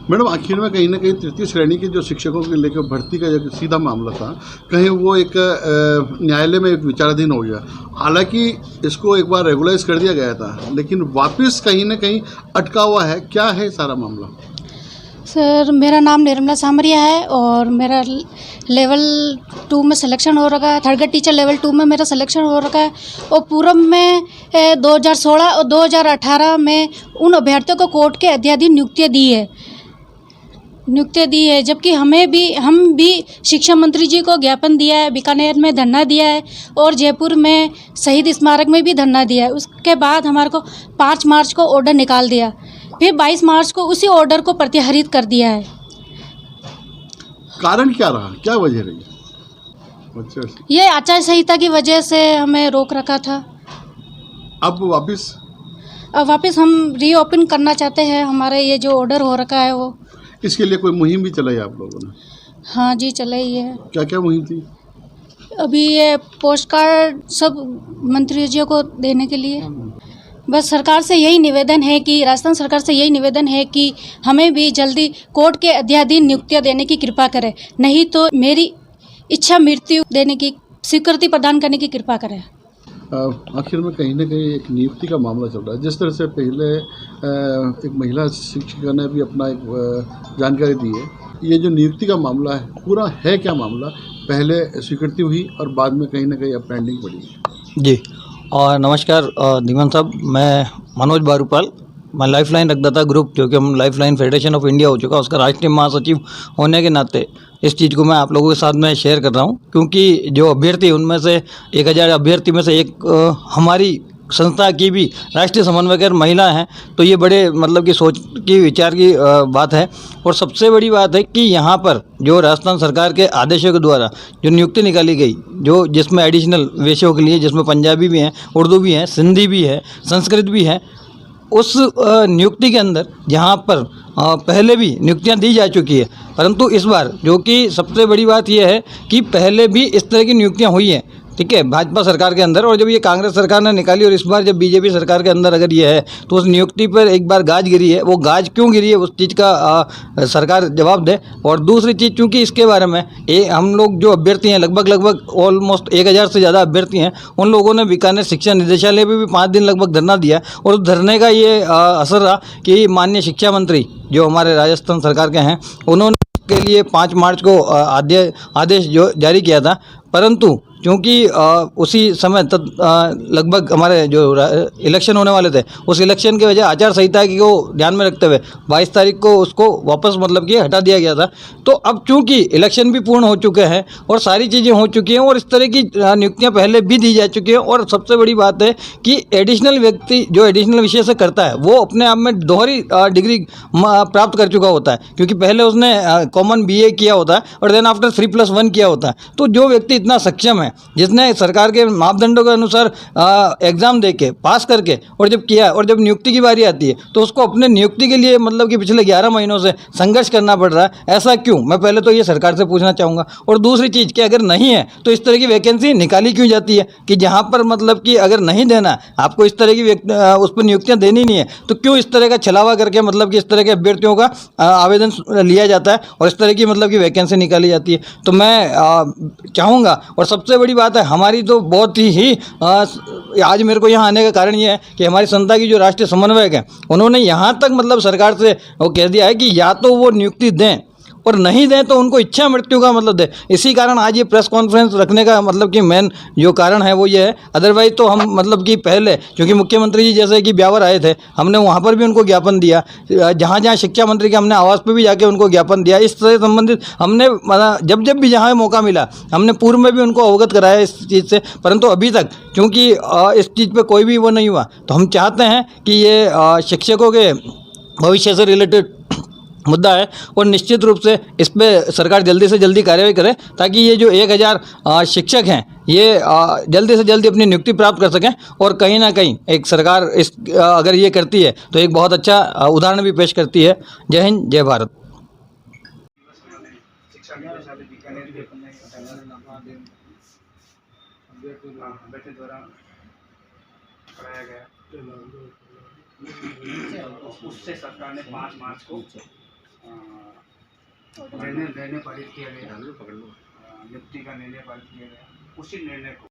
Madam, आखिर में कहीं न कहीं तृतीय श्रेणी के जो शिक्षकों के लेकर भर्ती का जो सीधा मामला था, कहीं वो एक न्यायालय में एक विचाराधीन हो गया। हालांकि इसको एक बार रेगुलाइज कर दिया गया था, लेकिन वापस कहीं न कहीं अटका हुआ है। क्या है सारा मामला? सर, मेरा नाम निर्मला सामरिया है और मेरा लेवल 2 में सिलेक्शन हो रखा है। थर्ड ग्रेड टीचर लेवल 2 में मेरा सिलेक्शन हो रखा है और पूर्व में 2016 और 2018 में उन अभ्यर्थियों को कोर्ट के अध्याधीन नियुक्तियाँ दी है, जबकि हम भी शिक्षा मंत्री जी को ज्ञापन दिया है, बीकानेर में धरना दिया है और जयपुर में शहीद स्मारक में भी धरना दिया है। उसके बाद हमारे को 5 मार्च को ऑर्डर निकाल दिया, फिर 22 मार्च को उसी ऑर्डर को प्रत्याहरित कर दिया है। कारण क्या रहा, क्या वजह रही? अच्छा, ये आचार संहिता की वजह से हमें रोक रखा था। अब वापस हम रीओपन करना चाहते हैं। हमारे ये जो ऑर्डर हो रखा है वो। इसके लिए कोई मुहिम भी चलाई आप लोगों ने? हाँ जी, चलाई है। क्या क्या मुहिम थी? अभी ये पोस्ट कार्ड सब मंत्री जी को देने के लिए। बस सरकार से यही निवेदन है कि राजस्थान सरकार से यही निवेदन है कि हमें भी जल्दी कोर्ट के अध्याधीन नियुक्तियाँ देने की कृपा करें, नहीं तो मेरी इच्छा मृत्यु देने की स्वीकृति प्रदान करने की कृपा करें। आखिर में कहीं ना कहीं एक नियुक्ति का मामला चल रहा है। जिस तरह से पहले एक महिला शिक्षिका ने भी अपना एक जानकारी दी है, ये जो नियुक्ति का मामला है, पूरा है क्या मामला? पहले स्वीकृति हुई और बाद में कहीं ना कहीं अब पेंडिंग पड़ी है। जी, और नमस्कार धीमान साहब, मैं मनोज बारूपाल, मैं लाइफलाइन रक्तदाता ग्रुप, जो कि हम लाइफलाइन फेडरेशन ऑफ इंडिया हो चुका, उसका राष्ट्रीय महासचिव होने के नाते इस चीज़ को मैं आप लोगों के साथ में शेयर कर रहा हूँ। क्योंकि जो अभ्यर्थी, उनमें से 1000 अभ्यर्थी में से एक हमारी संस्था की भी राष्ट्रीय समन्वयकर महिला हैं, तो ये बड़े मतलब कि सोच की विचार की बात है। और सबसे बड़ी बात है कि यहाँ पर जो राजस्थान सरकार के आदेशों के द्वारा जो नियुक्ति निकाली गई, जो जिसमें एडिशनल विषयों के लिए, जिसमें पंजाबी भी हैं, उर्दू भी हैं, सिंधी भी है, संस्कृत भी है, उस नियुक्ति के अंदर जहाँ पर पहले भी नियुक्तियाँ दी जा चुकी है, परंतु इस बार जो कि सबसे बड़ी बात यह है कि पहले भी इस तरह की नियुक्तियाँ हुई हैं, ठीक है, भाजपा सरकार के अंदर, और जब ये कांग्रेस सरकार ने निकाली और इस बार जब बीजेपी सरकार के अंदर अगर ये है, तो उस नियुक्ति पर एक बार गाज गिरी है। वो गाज क्यों गिरी है, उस चीज़ का सरकार जवाब दे। और दूसरी चीज़, चूँकि इसके बारे में हम लोग जो अभ्यर्थी हैं, लगभग ऑलमोस्ट 1000 से ज़्यादा अभ्यर्थी हैं, उन लोगों ने बीकानेर शिक्षा निदेशालय पर भी 5 दिन लगभग धरना दिया। और उस धरने का ये असर रहा कि माननीय शिक्षा मंत्री जो हमारे राजस्थान सरकार के हैं, उन्होंने के लिए 5 मार्च को आदेश जो जारी किया था, परंतु क्योंकि उसी समय लगभग हमारे जो इलेक्शन होने वाले थे, उस इलेक्शन की वजह आचार संहिता को ध्यान में रखते हुए 22 तारीख को उसको वापस मतलब कि हटा दिया गया था। तो अब चूंकि इलेक्शन भी पूर्ण हो चुके हैं और सारी चीज़ें हो चुकी हैं और इस तरह की नियुक्तियां पहले भी दी जा चुकी हैं, और सबसे बड़ी बात है कि एडिशनल व्यक्ति जो एडिशनल विषय से करता है, वो अपने आप में दोहरी डिग्री प्राप्त कर चुका होता है, क्योंकि पहले उसने कॉमन BA किया होता है और देन आफ्टर 3+1 किया होता है। तो जो व्यक्ति इतना सक्षम है, जिसने सरकार के मापदंडों के अनुसार एग्ज़ाम दे के पास करके और जब किया, और जब नियुक्ति की बारी आती है तो उसको अपने नियुक्ति के लिए मतलब कि पिछले 11 महीनों से संघर्ष करना पड़ रहा है। ऐसा क्यों, मैं पहले तो ये सरकार से पूछना चाहूँगा। और दूसरी चीज़ कि अगर नहीं है तो इस तरह की वैकेंसी निकाली क्यों जाती है, कि जहाँ पर मतलब कि अगर नहीं देना आपको, इस तरह की उस पर नियुक्तियाँ देनी नहीं है, तो क्यों इस तरह का छलावा करके मतलब कि इस तरह के अभ्यर्थियों का आवेदन लिया जाता है और इस तरह की मतलब कि वैकेंसी निकाली जाती है। तो मैं चाहूँगा, और सबसे बड़ी बात है हमारी तो बहुत ही आज मेरे को यहाँ आने का कारण ये है कि हमारी संस्था की जो राष्ट्रीय समन्वयक हैं, उन्होंने यहाँ तक मतलब सरकार से वो कह दिया है कि या तो वो नियुक्ति दें और नहीं दें तो उनको इच्छा मृत्यु का मतलब दे। इसी कारण आज ये प्रेस कॉन्फ्रेंस रखने का मतलब कि मेन जो कारण है वो ये है। अदरवाइज तो हम मतलब कि पहले, क्योंकि मुख्यमंत्री जी जैसे कि ब्यावर आए थे, हमने वहाँ पर भी उनको ज्ञापन दिया, जहाँ जहाँ शिक्षा मंत्री के हमने आवास पर भी जाके उनको ज्ञापन दिया। इस तरह संबंधित हमने जब भी जहाँ मौका मिला हमने पूर्व में भी उनको अवगत कराया इस चीज़ से, परंतु अभी तक क्योंकि इस चीज़ पर कोई भी वो नहीं हुआ, तो हम चाहते हैं कि ये शिक्षकों के भविष्य से रिलेटेड मुद्दा है और निश्चित रूप से इस पर सरकार जल्दी से जल्दी कार्रवाई करे, ताकि ये जो 1000 शिक्षक हैं ये जल्दी से जल्दी अपनी नियुक्ति प्राप्त कर सकें। और कहीं ना कहीं एक सरकार इस अगर ये करती है तो एक बहुत अच्छा उदाहरण भी पेश करती है। जय हिंद, जय भारत। उससे सरकार ने 5 मार्च को निर्णय पारित किया गया, नियुक्ति का निर्णय पारित किया गया, उसी निर्णय को